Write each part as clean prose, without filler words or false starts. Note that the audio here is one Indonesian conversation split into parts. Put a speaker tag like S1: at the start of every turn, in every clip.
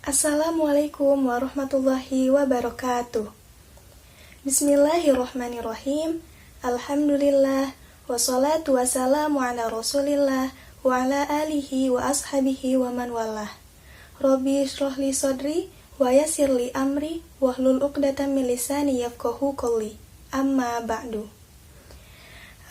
S1: Assalamualaikum warahmatullahi wabarakatuh. Bismillahirrahmanirrahim. Alhamdulillah. Wassalatu wassalamu ala rasulillah wa ala alihi wa ashabihi wa man walah. Rabbi shrahli sodri wa yassirli amri wahlul uqdatam min lisani yafqahu qawli. Amma ba'du.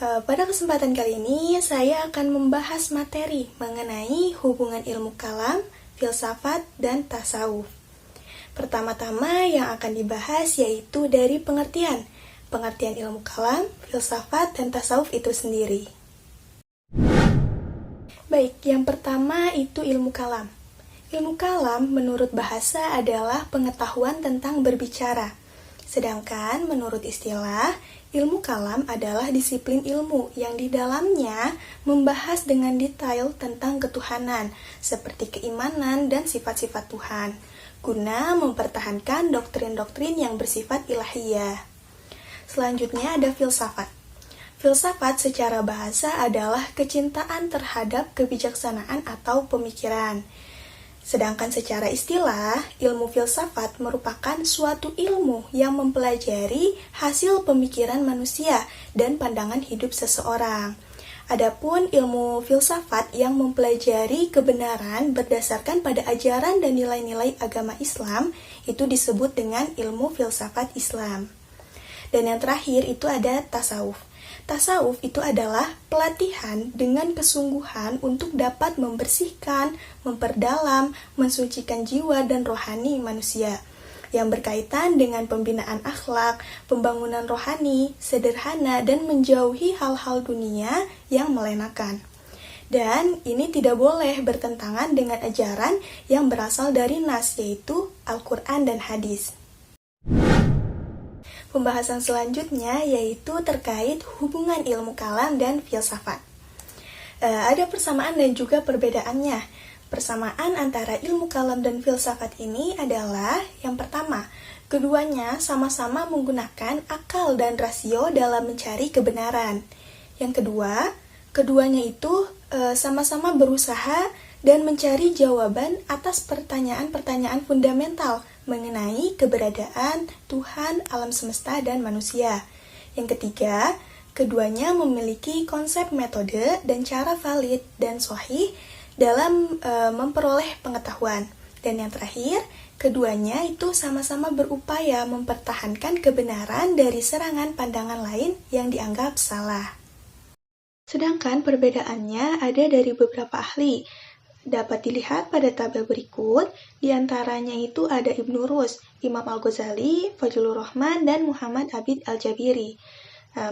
S1: Pada kesempatan kali ini saya akan membahas materi mengenai hubungan ilmu kalam, filsafat, dan tasawuf. Pertama-tama yang akan dibahas yaitu dari pengertian ilmu kalam, filsafat, dan tasawuf itu sendiri. Baik, yang pertama itu ilmu kalam. Ilmu kalam menurut bahasa adalah pengetahuan tentang berbicara. Sedangkan menurut istilah, ilmu kalam adalah disiplin ilmu yang di dalamnya membahas dengan detail tentang ketuhanan, seperti keimanan dan sifat-sifat Tuhan, guna mempertahankan doktrin-doktrin yang bersifat ilahiyah. Selanjutnya ada filsafat. Filsafat secara bahasa adalah kecintaan terhadap kebijaksanaan atau pemikiran. Sedangkan secara istilah, ilmu filsafat merupakan suatu ilmu yang mempelajari hasil pemikiran manusia dan pandangan hidup seseorang. Adapun ilmu filsafat yang mempelajari kebenaran berdasarkan pada ajaran dan nilai-nilai agama Islam itu disebut dengan ilmu filsafat Islam. Dan yang terakhir itu ada tasawuf. Tasawuf itu adalah pelatihan dengan kesungguhan untuk dapat membersihkan, memperdalam, mensucikan jiwa dan rohani manusia yang berkaitan dengan pembinaan akhlak, pembangunan rohani, sederhana, dan menjauhi hal-hal dunia yang melenakan. Dan ini tidak boleh bertentangan dengan ajaran yang berasal dari nas, yaitu Al-Quran dan hadis. Pembahasan selanjutnya yaitu terkait hubungan ilmu kalam dan filsafat. Ada persamaan dan juga perbedaannya. Persamaan antara ilmu kalam dan filsafat ini adalah yang pertama, keduanya sama-sama menggunakan akal dan rasio dalam mencari kebenaran. Yang kedua, keduanya itu sama-sama berusaha dan mencari jawaban atas pertanyaan-pertanyaan fundamental mengenai keberadaan Tuhan, alam semesta, dan manusia. Yang ketiga, keduanya memiliki konsep metode dan cara valid dan sahih dalam memperoleh pengetahuan. Dan yang terakhir, keduanya itu sama-sama berupaya mempertahankan kebenaran dari serangan pandangan lain yang dianggap salah. Sedangkan perbedaannya ada dari beberapa ahli. Dapat dilihat pada tabel berikut, diantaranya itu ada Ibnu Rus, Imam Al-Ghazali, Fajrul Rahman, dan Muhammad Abid Al-Jabiri.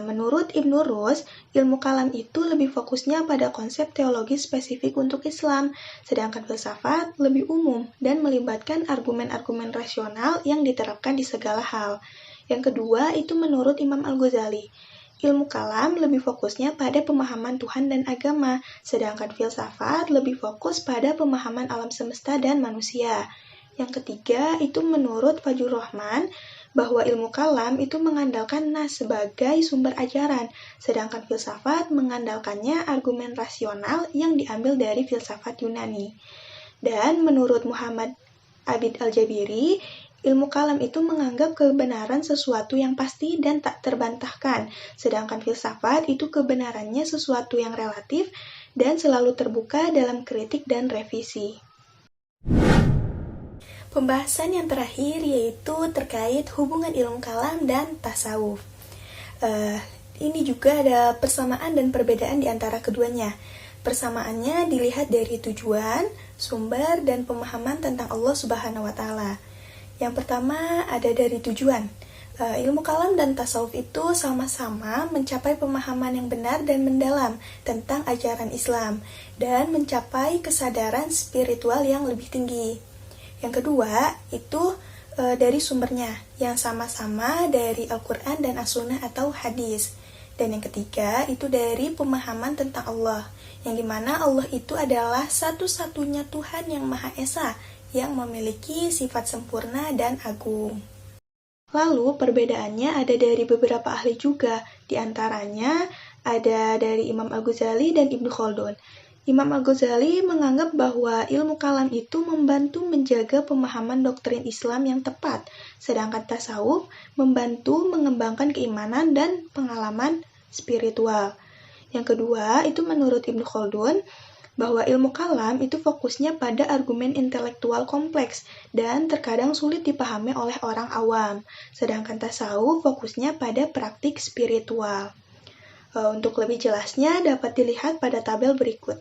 S1: Menurut Ibnu Rus, ilmu kalam itu lebih fokusnya pada konsep teologi spesifik untuk Islam, sedangkan filsafat lebih umum dan melibatkan argumen-argumen rasional yang diterapkan di segala hal. Yang kedua itu menurut Imam Al-Ghazali. Ilmu kalam lebih fokusnya pada pemahaman Tuhan dan agama, sedangkan filsafat lebih fokus pada pemahaman alam semesta dan manusia. Yang ketiga, itu menurut Fajrul Rahman, bahwa ilmu kalam itu mengandalkan nas sebagai sumber ajaran, sedangkan filsafat mengandalkannya argumen rasional yang diambil dari filsafat Yunani. Dan menurut Muhammad Abid Al-Jabiri, ilmu kalam itu menganggap kebenaran sesuatu yang pasti dan tak terbantahkan, sedangkan filsafat itu kebenarannya sesuatu yang relatif dan selalu terbuka dalam kritik dan revisi. Pembahasan yang terakhir yaitu terkait hubungan ilmu kalam dan tasawuf. Ini juga ada persamaan dan perbedaan di antara keduanya. Persamaannya dilihat dari tujuan, sumber, dan pemahaman tentang Allah Subhanahu wa Ta'ala. Yang pertama ada dari tujuan. Ilmu kalam dan tasawuf itu sama-sama mencapai pemahaman yang benar dan mendalam tentang ajaran Islam dan mencapai kesadaran spiritual yang lebih tinggi. Yang kedua itu dari sumbernya yang sama-sama dari Al-Quran dan As-Sunnah atau hadis. Dan yang ketiga itu dari pemahaman tentang Allah, yang dimana Allah itu adalah satu-satunya Tuhan yang Maha Esa, yang memiliki sifat sempurna dan agung. Lalu perbedaannya ada dari beberapa ahli juga, di antaranya ada dari Imam Al-Ghazali dan Ibnu Khaldun. Imam Al-Ghazali menganggap bahwa ilmu kalam itu membantu menjaga pemahaman doktrin Islam yang tepat, sedangkan tasawuf membantu mengembangkan keimanan dan pengalaman spiritual. Yang kedua, itu menurut Ibnu Khaldun, bahwa ilmu kalam itu fokusnya pada argumen intelektual kompleks dan terkadang sulit dipahami oleh orang awam, sedangkan tasawuf fokusnya pada praktik spiritual. Untuk lebih jelasnya dapat dilihat pada tabel berikut.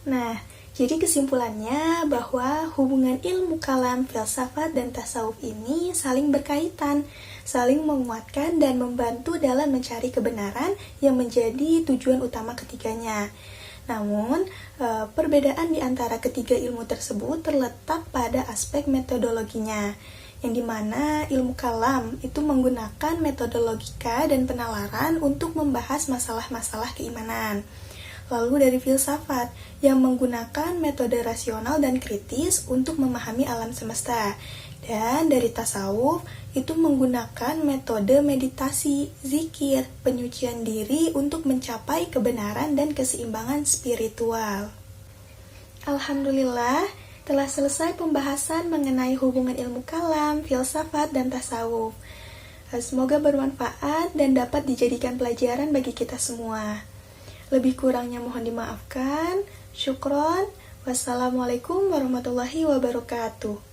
S1: Nah, jadi kesimpulannya bahwa hubungan ilmu kalam, filsafat, dan tasawuf ini saling berkaitan, saling menguatkan dan membantu dalam mencari kebenaran yang menjadi tujuan utama ketiganya. Namun, perbedaan di antara ketiga ilmu tersebut terletak pada aspek metodologinya, yang dimana ilmu kalam itu menggunakan metode logika dan penalaran untuk membahas masalah-masalah keimanan. Lalu dari filsafat yang menggunakan metode rasional dan kritis untuk memahami alam semesta. Dan dari tasawuf itu menggunakan metode meditasi, zikir, penyucian diri untuk mencapai kebenaran dan keseimbangan spiritual. Alhamdulillah, telah selesai pembahasan mengenai hubungan ilmu kalam, filsafat, dan tasawuf. Semoga bermanfaat dan dapat dijadikan pelajaran bagi kita semua. Lebih kurangnya mohon dimaafkan. Syukron. Wassalamualaikum warahmatullahi wabarakatuh.